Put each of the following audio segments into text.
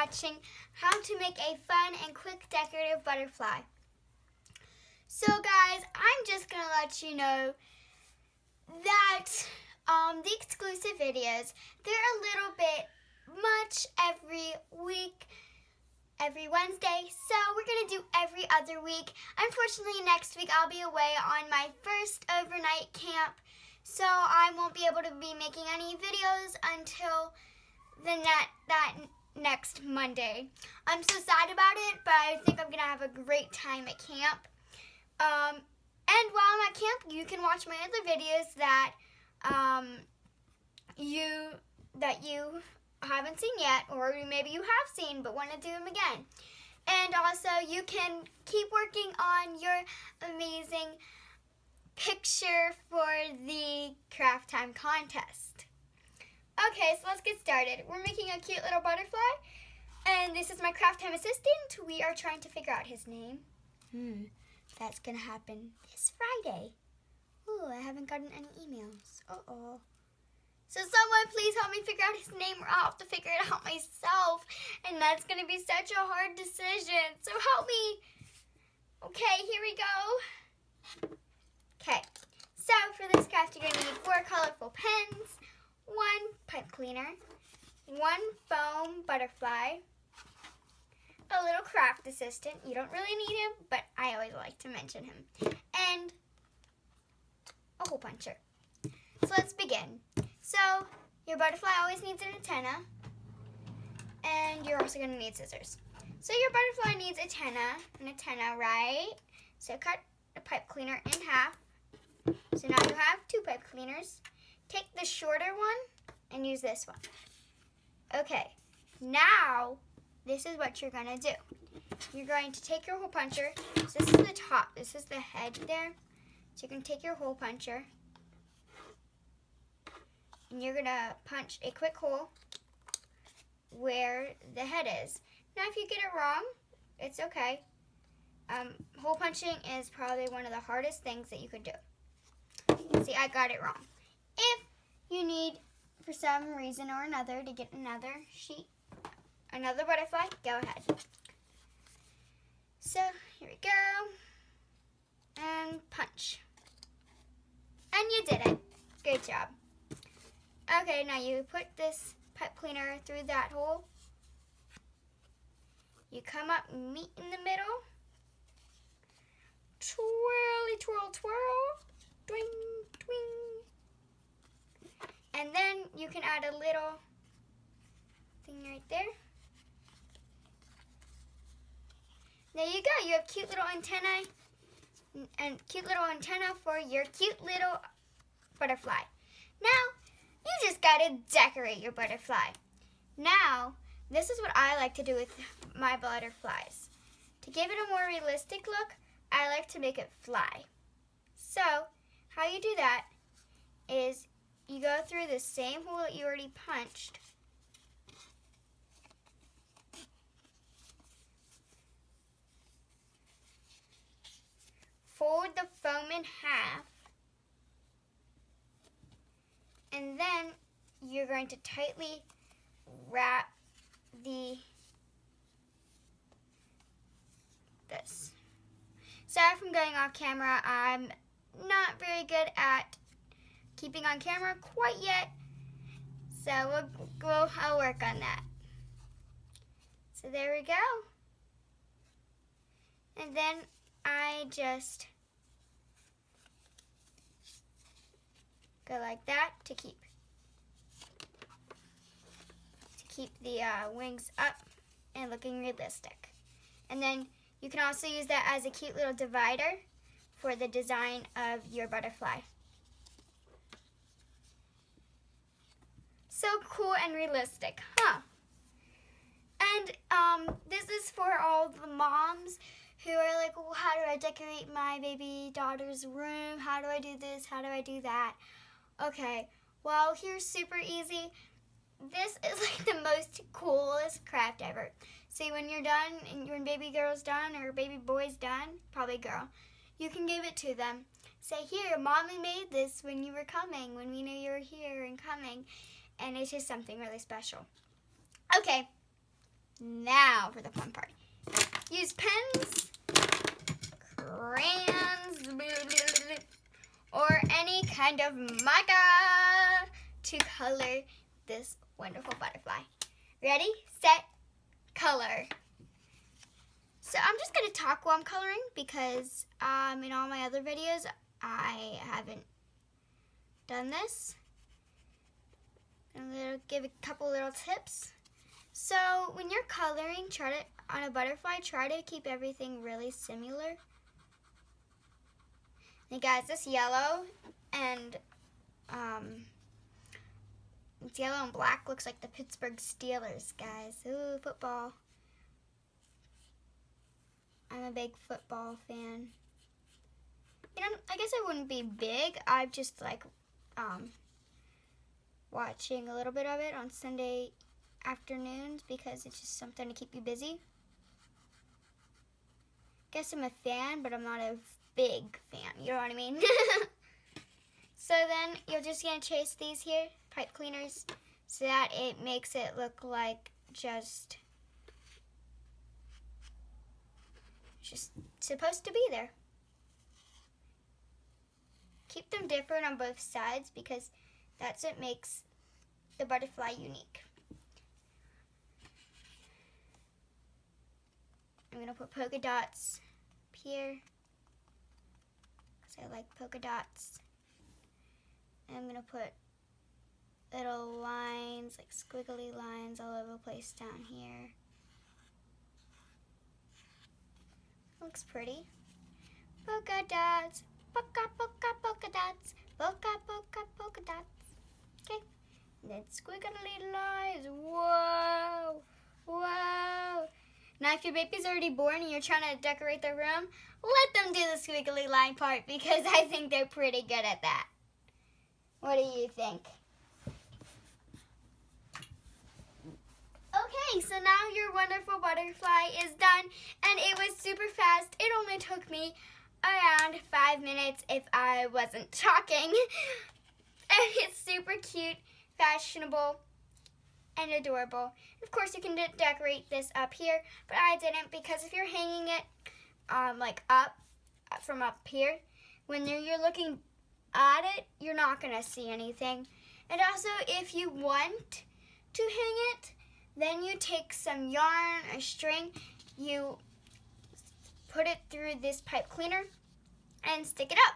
watching how to make a fun and quick decorative butterfly. So guys, I'm just going to let you know that the exclusive videos, they're a little bit much every week, every Wednesday, so we're going to do every other week. Unfortunately, next week I'll be away on my first overnight camp, so I won't be able to be making any videos until that next Monday. I'm so sad about it, but I think I'm going to have a great time at camp. And while I'm at camp, you can watch my other videos that you haven't seen yet, or maybe you have seen but want to do them again. And also, you can keep working on your amazing picture for the craft time contest. Okay, so let's get started. We're making a cute little butterfly, and this is my craft time assistant. We are trying to figure out his name. That's gonna happen this Friday. Ooh, I haven't gotten any emails. Uh-oh. So someone please help me figure out his name, or I'll have to figure it out myself. And that's gonna be such a hard decision. So help me. Okay, here we go. Okay, so for this craft, you're gonna need 4 colorful pens, 1 pipe cleaner, 1 foam butterfly, a little craft assistant. You don't really need him, but I always like to mention him. And a hole puncher. So let's begin. So your butterfly always needs an antenna, and you're also going to need scissors. So your butterfly needs an antenna, right? So cut the pipe cleaner in half. So now you have 2 pipe cleaners. Take the shorter one and use this one. Okay, now this is what you're going to do. You're going to take your hole puncher. So this is the top. This is the head there. So you can take your hole puncher, and you're going to punch a quick hole where the head is. Now if you get it wrong, it's okay. Hole punching is probably one of the hardest things that you could do. See, I got it wrong. If you need, for some reason or another, to get another sheet, another butterfly, go ahead. So here we go, and punch. And you did it. Good job. Okay, now you put this pipe cleaner through that hole. You come up, meet in the middle. Twirly, twirl, twirl. Twing, twing. And then you can add a little thing right there. There you go. You have cute little antennae and cute little antenna for your cute little butterfly. Now, you just gotta decorate your butterfly. Now, this is what I like to do with my butterflies. To give it a more realistic look, I like to make it fly. So, how you do that is you go through the same hole that you already punched. Fold the foam in half. And then you're going to tightly wrap this. Sorry from going off camera. I'm not very good at keeping on camera quite yet, so I'll work on that. So there we go. And then I just go like that to keep the wings up and looking realistic. And then you can also use that as a cute little divider for the design of your butterfly. So cool and realistic, huh? And this is for all the moms who are like, well, how do I decorate my baby daughter's room? How do I do this? How do I do that? Okay, well, here's super easy. This is like the most coolest craft ever. See, when you're done, and when baby girl's done, or baby boy's done, probably girl, you can give it to them. Say, here, Mommy made this when you were coming, when we knew you were here and coming. And it's just something really special. Okay, Now for the fun part. Use pens, crayons, or any kind of marker to color this wonderful butterfly. Ready, set, color. So I'm just going to talk while I'm coloring because in all my other videos I haven't done this. I'm going to give a couple little tips. So when you're coloring, on a butterfly, try to keep everything really similar. And guys, this yellow and it's yellow and black looks like the Pittsburgh Steelers, guys. Ooh, football. I'm a big football fan. You know, I guess I wouldn't be big. I just like watching a little bit of it on Sunday afternoons because it's just something to keep you busy. Guess I'm a fan, but I'm not a big fan. You know what I mean? So then you're just going to chase these here, pipe cleaners, so that it makes it look like just supposed to be there. Keep them different on both sides because that's what makes the butterfly unique. I'm going to put polka dots up here because I like polka dots. And I'm going to put little lines, like squiggly lines all over the place down here. Looks pretty. Polka dots, polka, polka, polka dots, polka, polka, polka dots. Okay. And then squiggly lines. Whoa, whoa. Now if your baby's already born and you're trying to decorate their room, let them do the squiggly line part because I think they're pretty good at that. What do you think? Okay, so now your wonderful butterfly is done, and it was super fast. It only took me around 5 minutes if I wasn't talking. And it's super cute, fashionable, and adorable. Of course, you can decorate this up here, but I didn't because if you're hanging it like up from up here, when you're looking at it, you're not going to see anything. And also, if you want to hang it, then you take some yarn or string, you put it through this pipe cleaner and stick it up.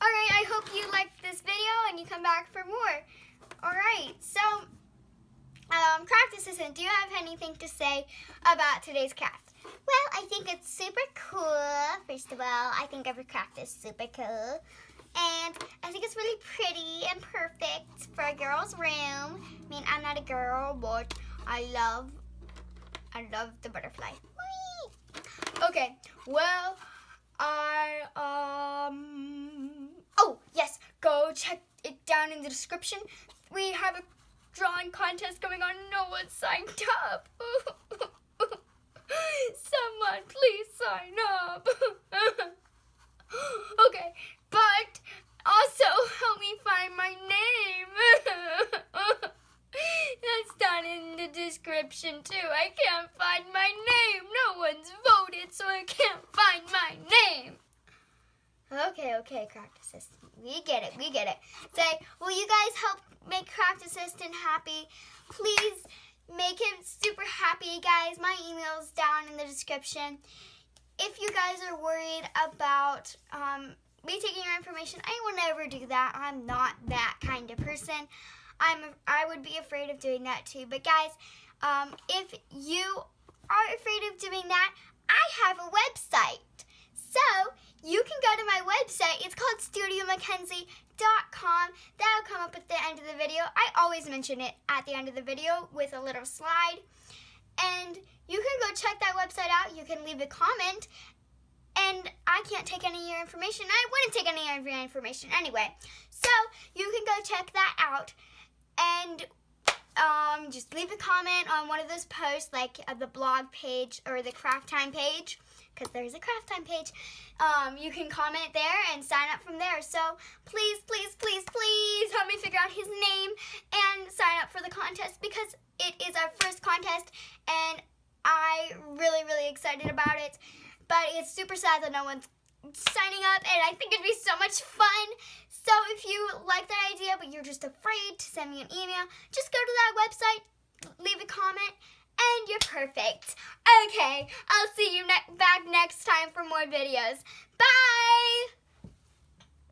Alright, I hope you liked this video and you come back for more. Alright, so Craft Assistant, do you have anything to say about today's craft? Well, I think it's super cool. First of all, I think every craft is super cool. And I think it's really pretty and perfect for a girl's room. I mean, I'm not a girl, but I love the butterfly. Whee! Okay, well, oh, yes, go check it down in the description. We have a drawing contest going on. No one signed up. Someone please sign up. Okay, but also help me find my name. That's down in the description too. I can't find my name. No one's voted, so I can't find my name. Okay, Craft Assistant. We get it. Say, will you guys help make Craft Assistant happy? Please make him super happy, guys. My email's down in the description. If you guys are worried about me taking your information, I will never do that. I'm not that kind of person. I would be afraid of doing that too. But guys, if you are afraid of doing that, I have a website. So you can go to my website. It's called StudioMackenzie.com. That'll come up at the end of the video. I always mention it at the end of the video with a little slide. And you can go check that website out. You can leave a comment. And I can't take any of your information. I wouldn't take any of your information anyway. So you can go check that out. And just leave a comment on one of those posts, like the blog page or the craft time page, because there's a craft time page. You can comment there and sign up from there. So please help me figure out his name and sign up for the contest, because it is our first contest and I'm really, really excited about it. But it's super sad that no one's signing up, and I think it'd be so much fun. So if you like that idea, but you're just afraid to send me an email, just go to that website, leave a comment, and you're perfect. Okay, I'll see you back next time for more videos. Bye!